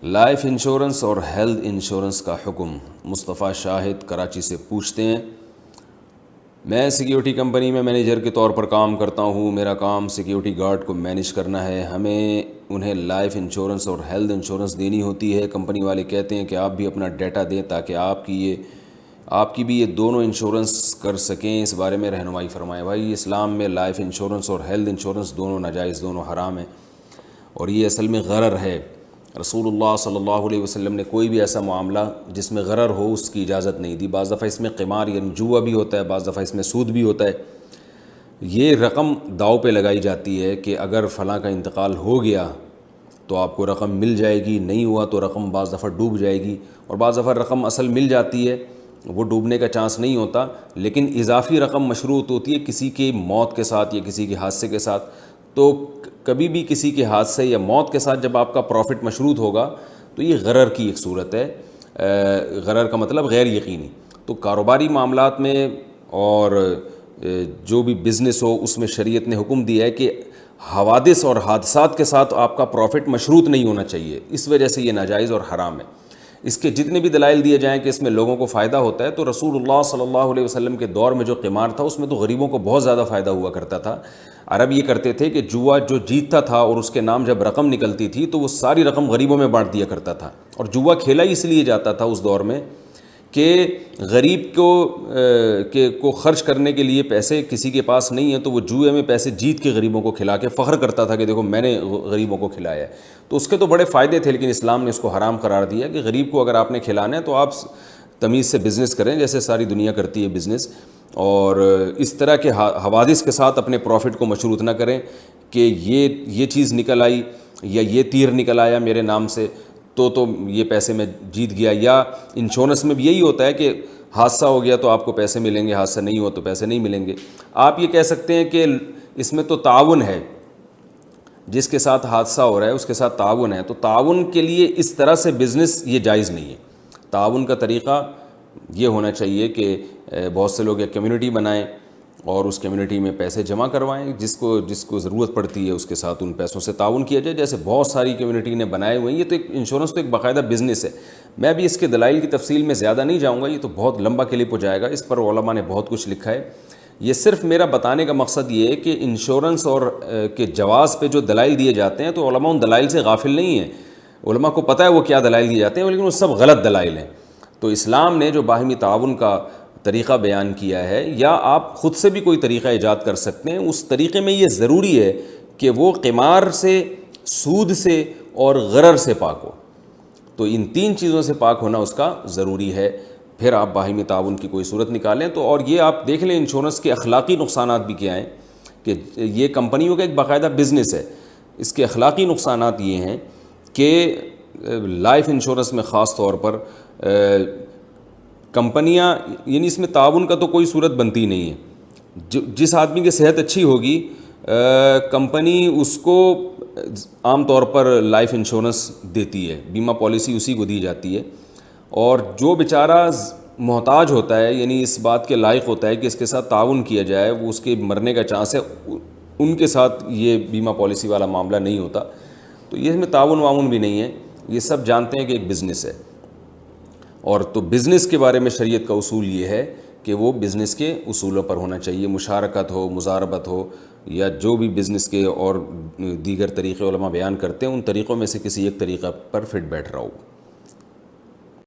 Life insurance اور health insurance کا حکم۔ مصطفیٰ شاہد کراچی سے پوچھتے ہیں، میں سیکیورٹی کمپنی میں مینیجر کے طور پر کام کرتا ہوں۔ میرا کام سیکیورٹی گارڈ کو مینیج کرنا ہے۔ ہمیں انہیں لائف انشورنس اور ہیلتھ انشورنس دینی ہوتی ہے۔ کمپنی والے کہتے ہیں کہ آپ بھی اپنا ڈیٹا دیں تاکہ آپ کی بھی یہ دونوں انشورنس کر سکیں۔ اس بارے میں رہنمائی فرمائیں۔ بھائی، اسلام میں لائف انشورنس اور ہیلتھ انشورنس دونوں ناجائز، دونوں حرام ہیں، اور یہ اصل میں غرر ہے۔ رسول اللہ صلی اللہ علیہ وسلم نے کوئی بھی ایسا معاملہ جس میں غرر ہو اس کی اجازت نہیں دی۔ بعض دفعہ اس میں قمار یعنی جوا بھی ہوتا ہے، بعض دفعہ اس میں سود بھی ہوتا ہے۔ یہ رقم داؤ پہ لگائی جاتی ہے کہ اگر فلاں کا انتقال ہو گیا تو آپ کو رقم مل جائے گی، نہیں ہوا تو رقم بعض دفعہ ڈوب جائے گی، اور بعض دفعہ رقم اصل مل جاتی ہے، وہ ڈوبنے کا چانس نہیں ہوتا، لیکن اضافی رقم مشروط ہوتی ہے کسی کی موت کے ساتھ یا کسی کے حادثے کے ساتھ۔ تو کبھی بھی کسی کے حادثے یا موت کے ساتھ جب آپ کا پروفٹ مشروط ہوگا تو یہ غرر کی ایک صورت ہے۔ غرر کا مطلب غیر یقینی۔ تو کاروباری معاملات میں اور جو بھی بزنس ہو اس میں شریعت نے حکم دیا ہے کہ حوادث اور حادثات کے ساتھ آپ کا پروفٹ مشروط نہیں ہونا چاہیے، اس وجہ سے یہ ناجائز اور حرام ہے۔ اس کے جتنے بھی دلائل دیے جائیں کہ اس میں لوگوں کو فائدہ ہوتا ہے، تو رسول اللہ صلی اللہ علیہ وسلم کے دور میں جو قمار تھا اس میں تو غریبوں کو بہت زیادہ فائدہ ہوا کرتا تھا۔ عرب یہ کرتے تھے کہ جوا جو جیتتا تھا اور اس کے نام جب رقم نکلتی تھی تو وہ ساری رقم غریبوں میں بانٹ دیا کرتا تھا، اور جوا کھیلا ہی اس لیے جاتا تھا اس دور میں کہ غریب کو خرچ کرنے کے لیے پیسے کسی کے پاس نہیں ہیں، تو وہ جوئے میں پیسے جیت کے غریبوں کو کھلا کے فخر کرتا تھا کہ دیکھو میں نے غریبوں کو کھلایا ہے۔ تو اس کے تو بڑے فائدے تھے، لیکن اسلام نے اس کو حرام قرار دیا کہ غریب کو اگر آپ نے کھلانا ہے تو آپ تمیز سے بزنس کریں جیسے ساری دنیا کرتی ہے بزنس، اور اس طرح کے حوادث کے ساتھ اپنے پروفٹ کو مشروط نہ کریں کہ یہ چیز نکل آئی یا یہ تیر نکل آیا میرے نام سے تو یہ پیسے میں جیت گیا۔ یا انشورنس میں بھی یہی ہوتا ہے کہ حادثہ ہو گیا تو آپ کو پیسے ملیں گے، حادثہ نہیں ہوا تو پیسے نہیں ملیں گے۔ آپ یہ کہہ سکتے ہیں کہ اس میں تو تعاون ہے، جس کے ساتھ حادثہ ہو رہا ہے اس کے ساتھ تعاون ہے، تو تعاون کے لیے اس طرح سے بزنس یہ جائز نہیں ہے۔ تعاون کا طریقہ یہ ہونا چاہیے کہ بہت سے لوگ ایک کمیونٹی بنائیں اور اس کمیونٹی میں پیسے جمع کروائیں، جس کو ضرورت پڑتی ہے اس کے ساتھ ان پیسوں سے تعاون کیا جائے، جیسے بہت ساری کمیونٹی نے بنائے ہوئے ہیں۔ یہ تو ایک انشورنس تو ایک باقاعدہ بزنس ہے۔ میں بھی اس کے دلائل کی تفصیل میں زیادہ نہیں جاؤں گا، یہ تو بہت لمبا کلپ ہو جائے گا، اس پر علماء نے بہت کچھ لکھا ہے۔ یہ صرف میرا بتانے کا مقصد یہ ہے کہ انشورنس اور کے جواز پہ جو دلائل دیے جاتے ہیں تو علماء ان دلائل سے غافل نہیں ہیں، علماء کو پتہ ہے وہ کیا دلائل دیے جاتے ہیں، لیکن وہ سب غلط دلائل ہیں۔ تو اسلام نے جو باہمی تعاون کا طریقہ بیان کیا ہے، یا آپ خود سے بھی کوئی طریقہ ایجاد کر سکتے ہیں، اس طریقے میں یہ ضروری ہے کہ وہ قمار سے، سود سے اور غرر سے پاک ہو۔ تو ان تین چیزوں سے پاک ہونا اس کا ضروری ہے، پھر آپ باہمی تعاون کی کوئی صورت نکالیں۔ تو اور یہ آپ دیکھ لیں انشورنس کے اخلاقی نقصانات بھی کیا ہیں، کہ یہ کمپنیوں کا ایک باقاعدہ بزنس ہے۔ اس کے اخلاقی نقصانات یہ ہیں کہ لائف انشورنس میں خاص طور پر کمپنیاں، یعنی اس میں تعاون کا تو کوئی صورت بنتی نہیں ہے۔ جس آدمی کی صحت اچھی ہوگی، کمپنی اس کو عام طور پر لائف انشورنس دیتی ہے، بیمہ پالیسی اسی کو دی جاتی ہے، اور جو بیچارہ محتاج ہوتا ہے، یعنی اس بات کے لائق ہوتا ہے کہ اس کے ساتھ تعاون کیا جائے، وہ اس کے مرنے کا چانس ہے، ان کے ساتھ یہ بیمہ پالیسی والا معاملہ نہیں ہوتا۔ تو یہ اس میں تعاون بھی نہیں ہے، یہ سب جانتے ہیں کہ ایک بزنس ہے۔ اور تو بزنس کے بارے میں شریعت کا اصول یہ ہے کہ وہ بزنس کے اصولوں پر ہونا چاہیے، مشارکت ہو، مضاربت ہو، یا جو بھی بزنس کے اور دیگر طریقے علماء بیان کرتے ہیں ان طریقوں میں سے کسی ایک طریقہ پر فٹ بیٹھ رہا ہو۔